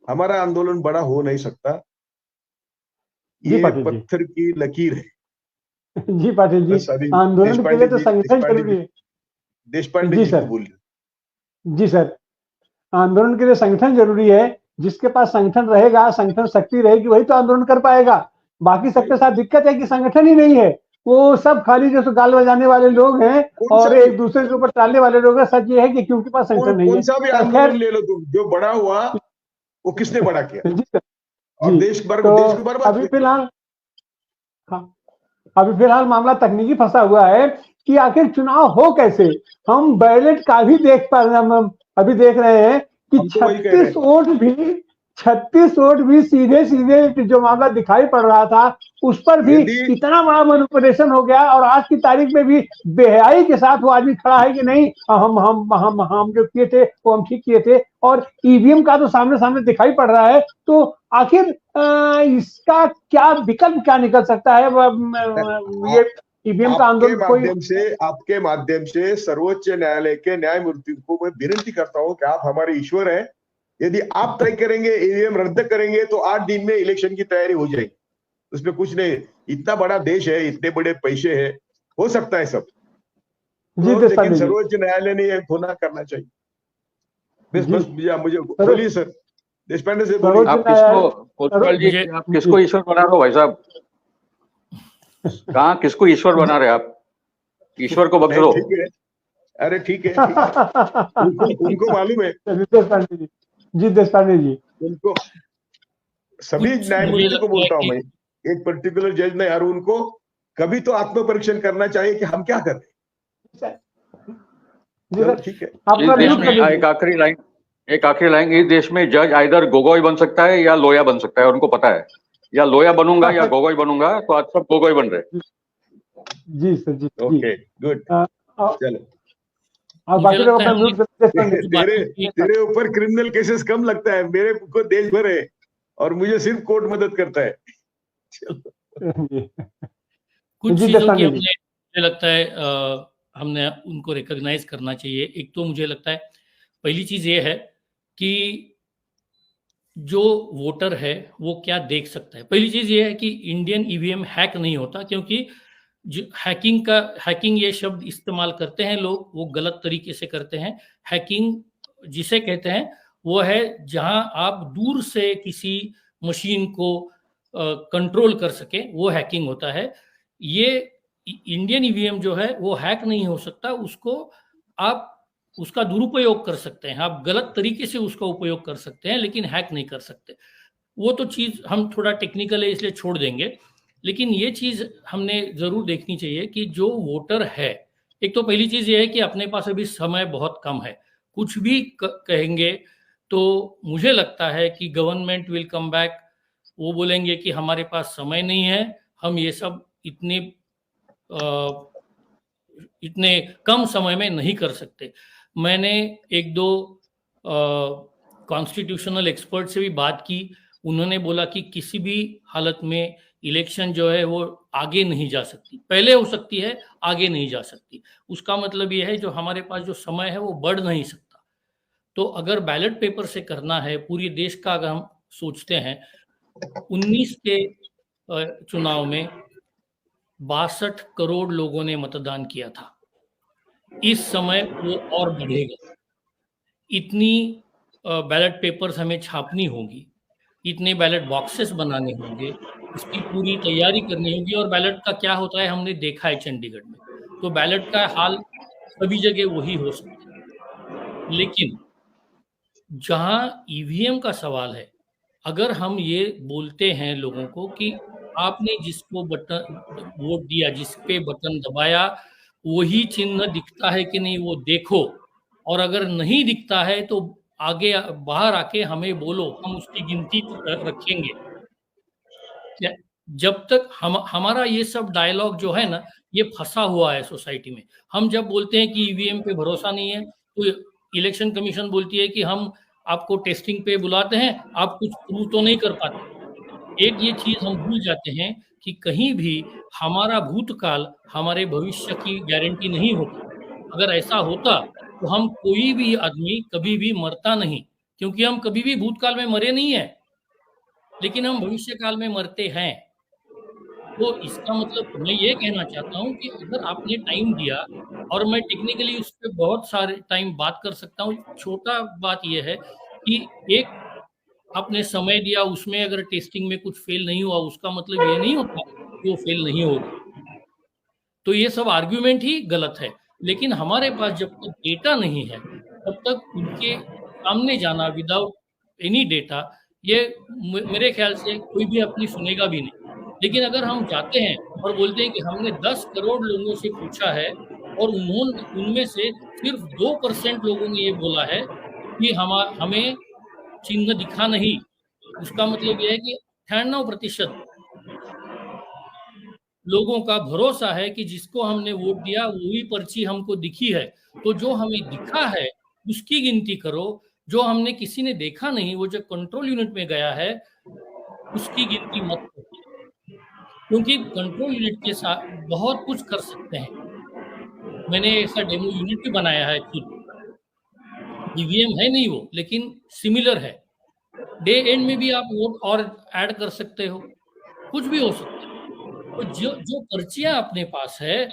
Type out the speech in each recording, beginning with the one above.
हमारा आंदोलन बड़ा हो नहीं सकता, जी ये पाटिल जी। पत्थर की लकीर है। जी पाटिल जी, बस अभी आंदोलन के लिए तो संगठन देशपांडे जरूरी जी, है। देशपांडे जी जी को सर। बोलिए। जी सर, आंदोलन के लिए संगठन जरूरी है। जिसके पास संगठन रहेगा, संगठन शक्ति रहेगी, वही तो आंदोलन कर पाएगा। बाकी सबके साथ दिक्कत है कि संगठन ही नहीं है। वो सब खाली जो गाल बजाने वाले लोग हैं कौन सा और भी एक दूसरे के ऊपर टालने वाले लोग हैं। सच ये है कि उनके पास संगठन नहीं कौन है। सा भी खैर। आंदोलन ले लो तुम, जो बड़ा हुआ वो किसने बड़ा किया जी सर। और जी। तो देश को बर्बाद अभी किया। फिलहाल, हाँ, अभी फिलहाल मामला तकनीकी फंसा हुआ है कि आखिर चुनाव हो कैसे। हम बैलेट का भी देख पा रहे हैं, हम अभी देख रहे हैं कि हम तो वही कह रहे हैं। 36 वोट भी सीधे सीधे जो मामला दिखाई पड़ रहा था, उस पर भी यदि इतना बड़ा मैनिपुलेशन हो गया। और आज की तारीख में भी बेहयाई के साथ वो आदमी खड़ा है कि नहीं, हम जो किए थे वो हम ठीक किए थे। और ईवीएम का तो सामने सामने दिखाई पड़ रहा है। तो आखिर इसका क्या विकल्प क्या निकल सकता है? ये ईवीएम का आंदोलन कोई। आपके माध्यम से सर्वोच्च न्यायालय के न्यायमूर्ति को मैं विनती करता हूं कि आप हमारे ईश्वर हैं, यदि आप तय करेंगे, ईवीएम रद्द करेंगे, तो 8 दिन में इलेक्शन की तैयारी हो जाएगी। उसमें कुछ नहीं, इतना बड़ा देश है, इतने बड़े पैसे हैं, हो सकता है सब। जी तो लेकिन देशपांडे जी। सर्वोच्च न्यायालय ने यह होना करना चाहिए। बस जी। बस मुझे सर्व बोलिए सर, देशपांडे से बोलिए। सर्वोच्च आप किसको, न्यायालय कोतवाल जी, मुझे आप जी। किसको ईश्वर बना रहे हो भाई साहब? कहाँ किसको ईश्वर बना रहे आप? ईश्वर को बख्श नहीं दो। ठीक है, अरे ठीक है ठीक है, उनको मालूम है, देशपांडे जी। जी देशपांडे जी। उनको सभी कुछ मुझे न्यायमूर्ति को लगता है बोलता हूं कि मैं, एक पर्टिकुलर जज नहीं, और उनको कभी तो आत्मपरीक्षण करना चाहिए कि हम क्या कर रहे हैं। जी चलो सर, ठीक है। आप इस अपना देश म्यूट में कर दीजिए। एक आखिरी लाइन, इस देश में जज आइदर गोगोई बन सकता है या लोया बन सकता है, उनको पता है। या लोया बनूंगा या गोगोई बनूंगा, तो आज सब गोगोई बन रहे। जी सर। जी जी। ओके गुड, और चलो। बाकी मुझे लोग लगता है अपना हमने म्यूट कर देशपांडे कुछ तेरे बातों की तेरे ऊपर क्रिमिनल केसेस कम लगता है, मेरे को देश भर है और मुझे सिर्फ कोर्ट मदद करता है। जी। कुछ जी चीज़ों की देशपांडे जी। हमने, मुझे लगता है हमने उनको रिकॉग्नाइज करना चाहिए। एक तो मुझे लगता है पहली चीज़ ये है कि जो वोटर है वो क्या देख सकता है। पहली चीज़ ये है कि इंडियन ईवीएम हैक नहीं होता, क्योंकि जो हैकिंग ये शब्द इस्तेमाल करते हैं लोग, वो गलत तरीके से करते हैं। हैकिंग जिसे कहते हैं वो है जहां आप दूर से किसी मशीन को कंट्रोल कर सके, वो हैकिंग होता है। ये इंडियन ईवीएम जो है वो हैक नहीं हो सकता। उसको आप उसका दुरुपयोग कर सकते हैं, आप गलत तरीके से उसका उपयोग कर सकते हैं, लेकिन हैक नहीं कर सकते। वो तो चीज़ हम थोड़ा टेक्निकल है इसलिए छोड़ देंगे। लेकिन ये चीज़ हमने ज़रूर देखनी चाहिए कि जो वोटर है, एक तो पहली चीज़ ये है कि अपने पास अभी समय बहुत कम है। कुछ भी कहेंगे तो मुझे लगता है कि गवर्नमेंट विल कम बैक। वो बोलेंगे कि हमारे पास समय नहीं है, हम ये सब इतने कम समय में नहीं कर सकते। मैंने एक दो कॉन्स्टिट्यूशनल एक्सपर्ट से भी बात की। उन्होंने बोला कि किसी भी हालत में इलेक्शन जो है वो आगे नहीं जा सकती, पहले हो सकती है, आगे नहीं जा सकती। उसका मतलब ये है जो हमारे पास जो समय है वो बढ़ नहीं सकता। तो अगर बैलेट पेपर से करना है पूरे देश का, अगर हम सोचते हैं 19 के चुनाव में 62 करोड़ लोगों ने मतदान किया था। इस समय वो और बढ़ेगा। इतनी बैलेट पेपर्स हमें छापनी होगी, इतने बैलेट बॉक्सेस बनाने होंगे, इसकी पूरी तैयारी करनी होगी। और बैलेट का क्या होता है हमने देखा है चंडीगढ़ में। तो बैलेट का हाल सभी जगह वही हो सकता है। लेकिन जहां ईवीएम का सवाल है, अगर हम ये बोलते हैं लोगों को कि आपने जिसको बटन वोट दिया, जिस पे बटन दबाया, वही चिन्ह दिखता है कि नहीं वो देखो, और अगर नहीं दिखता है तो आगे बाहर आके हमें बोलो, हम उसकी गिनती रखेंगे। जब तक हमारा ये सब डायलॉग जो है ना, ये फंसा हुआ है सोसाइटी में। हम जब बोलते हैं कि ईवीएम पे भरोसा नहीं है, तो इलेक्शन कमीशन बोलती है कि हम आपको टेस्टिंग पे बुलाते हैं, आप कुछ प्रूव तो नहीं कर पाते। एक ये चीज हम भूल जाते हैं कि कहीं भी हमारा भूतकाल हमारे भविष्य की गारंटी नहीं होता। अगर ऐसा होता तो हम कोई भी आदमी कभी भी मरता नहीं। क्योंकि हम कभी भी भूतकाल में मरे नहीं है, लेकिन हम भविष्य काल में मरते हैं। तो इसका मतलब मैं ये कहना चाहता हूँ कि अगर आपने टाइम दिया, और मैं टेक्निकली उस पर बहुत सारे टाइम बात कर सकता हूँ, छोटा बात यह है कि एक आपने समय दिया, उसमें अगर टेस्टिंग में कुछ फेल नहीं हुआ, उसका मतलब ये नहीं होता कि वो फेल नहीं होगा। तो ये सब आर्ग्यूमेंट ही गलत है। लेकिन हमारे पास जब तक डेटा नहीं है, तब तक उनके सामने जाना विदाउट एनी डेटा, ये मेरे ख्याल से कोई भी अपनी सुनेगा भी नहीं। लेकिन अगर हम जाते हैं और बोलते हैं कि हमने 10 करोड़ लोगों से पूछा है और उनमें से सिर्फ 2% लोगों ने ये बोला है कि हमें चिन्ह दिखा नहीं, उसका मतलब यह है कि 98% लोगों का भरोसा है कि जिसको हमने वोट दिया वही पर्ची हमको दिखी है। तो जो हमें दिखा है उसकी गिनती करो, जो हमने किसी ने देखा नहीं, वो जो कंट्रोल यूनिट में गया है उसकी गिनती मत करो, क्योंकि कंट्रोल यूनिट के साथ बहुत कुछ कर सकते हैं। मैंने ऐसा डेमो यूनिट भी बनाया है खुद। ईवीएम है नहीं वो, लेकिन सिमिलर है। डे एंड में भी आप वोट और ऐड कर सकते हो, कुछ भी हो सकता है। तो जो पर्चियां अपने पास है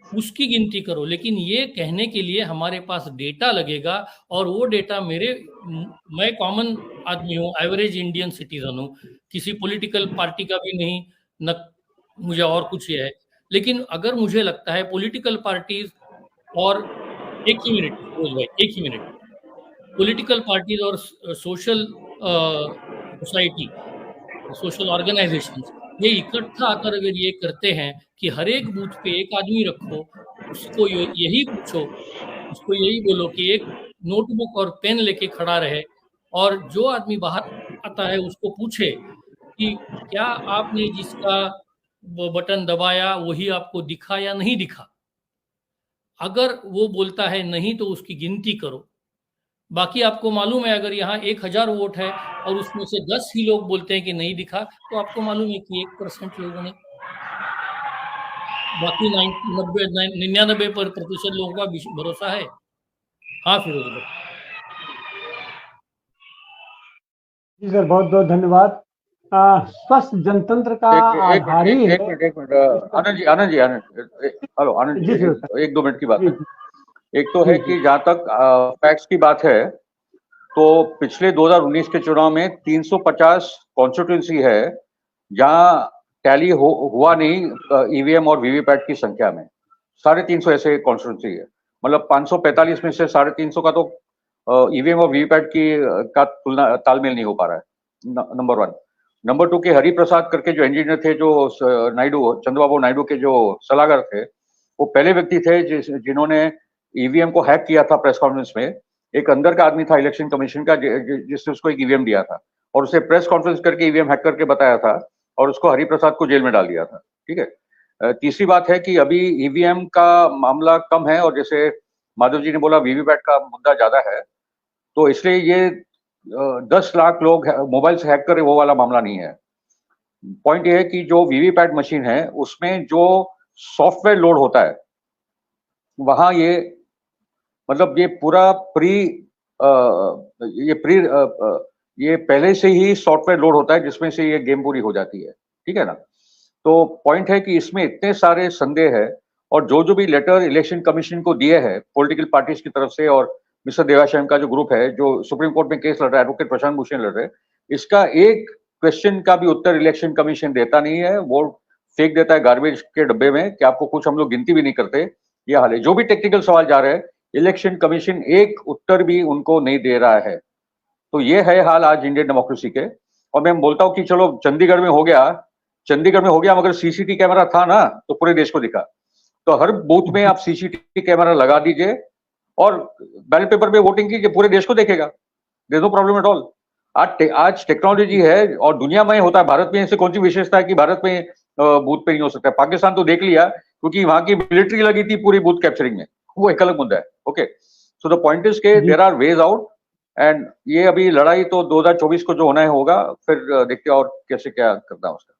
उसकी गिनती करो, लेकिन ये कहने के लिए हमारे पास डेटा लगेगा, और वो डेटा मैं कॉमन आदमी हूँ, एवरेज इंडियन सिटीजन हूँ, किसी पॉलिटिकल पार्टी का भी नहीं, न मुझे और कुछ ये है। लेकिन अगर मुझे लगता है पॉलिटिकल पार्टीज और एक ही मिनट पॉलिटिकल पार्टीज और सोशल सोसाइटी, सोशल ऑर्गेनाइजेशन, ये इकट्ठा आकर अगर ये करते हैं कि हर एक बूथ पे एक आदमी रखो, उसको यही पूछो, उसको यही बोलो कि एक नोटबुक और पेन लेके खड़ा रहे, और जो आदमी बाहर आता है उसको पूछे कि क्या आपने जिसका बटन दबाया वही आपको दिखा या नहीं दिखा। अगर वो बोलता है नहीं तो उसकी गिनती करो। बाकी आपको मालूम है अगर यहाँ 1000 वोट है और उसमें से 10 ही लोग बोलते हैं कि नहीं दिखा, तो आपको मालूम है कि 1% लोगों ने, बाकी 99% लोगों का भरोसा है। हाँ फिरोज भाई। जी सर, बहुत बहुत धन्यवाद। स्वस्थ जनतंत्र का आधार ही है। एक मिनट आनंद जी हेलो आनंद जी, एक 2 मिनट की बात है। एक तो है कि जहां तक फैक्ट्स की बात है, तो पिछले 2019 के चुनाव में 350 कॉन्स्टिट्यूंसी है जहां टैली हुआ नहीं ईवीएम और वीवीपैट की संख्या में। 350 ऐसे कॉन्स्टिट्यूंसी है, मतलब 545 में से 350 का तो ईवीएम और वीवीपैट की का तुलना तालमेल नहीं हो पा रहा है। नंबर 1। नंबर 2 के हरि प्रसाद करके जो इंजीनियर थे, जो चंद्रबाबू नायडू के जो सलाहकार थे, वो पहले व्यक्ति थे जिन्होंने ईवीएम को हैक किया था। प्रेस कॉन्फ्रेंस में एक अंदर का आदमी था इलेक्शन कमीशन का जिसने उसको एक ईवीएम दिया था, और उसे प्रेस कॉन्फ्रेंस करके ईवीएम हैक करके बताया था, और उसको हरि प्रसाद को जेल में डाल दिया था। ठीक है। तीसरी बात है कि अभी ईवीएम का मामला कम है, और जैसे माधव जी ने बोला वीवीपैट का मुद्दा ज्यादा है, तो इसलिए ये 10 लाख लोग मोबाइल से हैक करे वो वाला मामला नहीं है। पॉइंट ये है कि जो वीवीपैट मशीन है उसमें जो सॉफ्टवेयर लोड होता है, वहां ये मतलब ये पहले से ही सॉफ्टवेयर लोड होता है जिसमें से ये गेम पूरी हो जाती है। ठीक है ना। तो पॉइंट है कि इसमें इतने सारे संदेह है, और जो भी लेटर इलेक्शन कमीशन को दिए हैं पॉलिटिकल पार्टीज की तरफ से, और मिस्टर देवाशयम का जो ग्रुप है जो सुप्रीम कोर्ट में केस लड़ रहा है, एडवोकेट प्रशांत भूषण लड़ रहे हैं, इसका एक क्वेश्चन का भी उत्तर इलेक्शन कमीशन देता नहीं है। वो फेंक देता है गार्बेज के डब्बे में कि आपको कुछ हम लोग गिनती भी नहीं करते। यह हाल है। जो भी टेक्निकल सवाल जा रहे हैं, इलेक्शन कमीशन एक उत्तर भी उनको नहीं दे रहा है। तो ये है हाल आज इंडियन डेमोक्रेसी के। और मैं बोलता हूं कि चलो चंडीगढ़ में हो गया, मगर सीसीटीवी कैमरा था ना, तो पूरे देश को दिखा। तो हर बूथ में आप सीसीटीवी कैमरा लगा दीजिए और बैलेट पेपर पे वोटिंग कीजिए, पूरे देश को देखेगा। There is no problem at all. आज टेक्नोलॉजी है और दुनिया में होता है, भारत में ऐसे कौन सी विशेषता है कि भारत में बूथ पे नहीं हो सकता है। पाकिस्तान तो देख लिया, क्योंकि वहां की मिलिट्री लगी थी पूरी बूथ कैप्चरिंग में, वो एक अलग मुद्दा है। Okay, so the point is के there are ways out, and ये अभी लड़ाई तो 2024 को जो होना है होगा, फिर देखते हैं और कैसे क्या करना है उसका।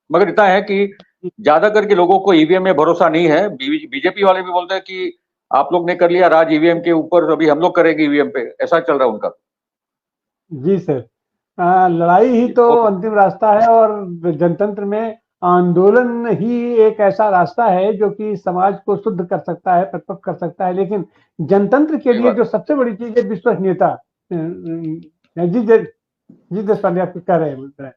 मगर इतना है कि ज्यादा करके लोगों को ईवीएम में भरोसा नहीं है। बीजेपी वाले भी बोलते हैं कि आप लोग ने कर लिया राज ईवीएम के ऊपर, अभी हम लोग करेंगे ईवीएम पे, ऐसा चल रहा है उनका। जी सर, लड़ाई ही तो अंतिम रास्ता है और जनतंत्र में आंदोलन ही एक ऐसा रास्ता है जो कि समाज को शुद्ध कर सकता है, परिपक्व कर सकता है। लेकिन जनतंत्र के लिए जो सबसे बड़ी चीज है विश्वसनीयता। जी जी देशपांडे, आप कह रहे हैं।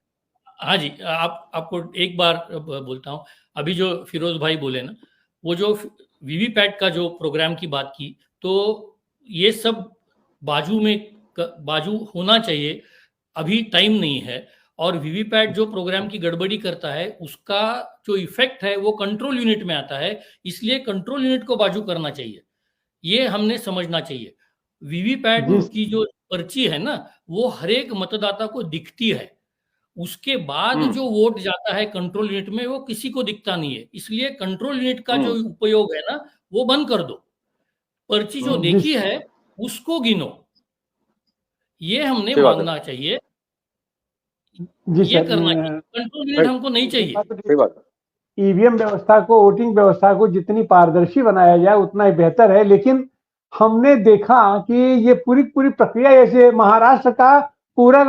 हाँ जी, आपको एक बार बोलता हूँ, अभी जो फिरोज भाई बोले ना, वो जो वीवीपैट का जो प्रोग्राम की बात की, तो ये सब बाजू होना चाहिए, अभी टाइम नहीं है। और वीवीपैट जो प्रोग्राम की गड़बड़ी करता है उसका जो इफेक्ट है वो कंट्रोल यूनिट में आता है, इसलिए कंट्रोल यूनिट को बाजू करना चाहिए, ये हमने समझना चाहिए। वीवीपैट की जो पर्ची है ना, वो हर एक मतदाता को दिखती है, उसके बाद जो वोट जाता है कंट्रोल यूनिट में वो किसी को दिखता नहीं है। इसलिए कंट्रोल यूनिट का जो उपयोग है ना वो बंद कर दो, पर्ची जो देखी है उसको गिनो, ये हमने मांगना चाहिए। ये करना चाहिए, कंट्रोल यूनिट हमको नहीं चाहिए। सही बात है। ईवीएम व्यवस्था को, वोटिंग व्यवस्था को जितनी पारदर्शी बनाया जाए उतना ही बेहतर है। लेकिन हमने देखा कि ये पूरी प्रक्रिया, जैसे महाराष्ट्र का पूरा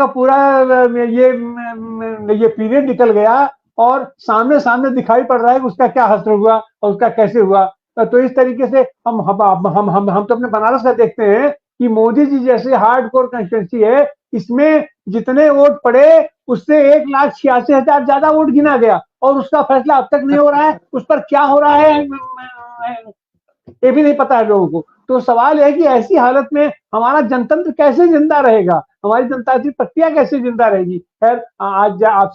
ये पीरियड निकल गया और सामने दिखाई पड़ रहा है कि उसका क्या असर हुआ और उसका कैसे हुआ। तो इस तरीके से हम तो अपने बनारस का देखते हैं कि मोदी जी जैसे हार्डकोर कंस्टिट्यूंसी है, इसमें जितने वोट पड़े उससे 1,86,000 ज्यादा वोट गिना गया और उसका फैसला अब तक नहीं हो रहा है। उस पर क्या हो रहा है ये भी नहीं पता है लोगों को। तो सवाल है कि ऐसी हालत में हमारा जनतंत्र कैसे जिंदा रहेगा, हमारी जनतांत्रिक प्रक्रिया कैसे जिंदा रहेगी। खैर, आज आप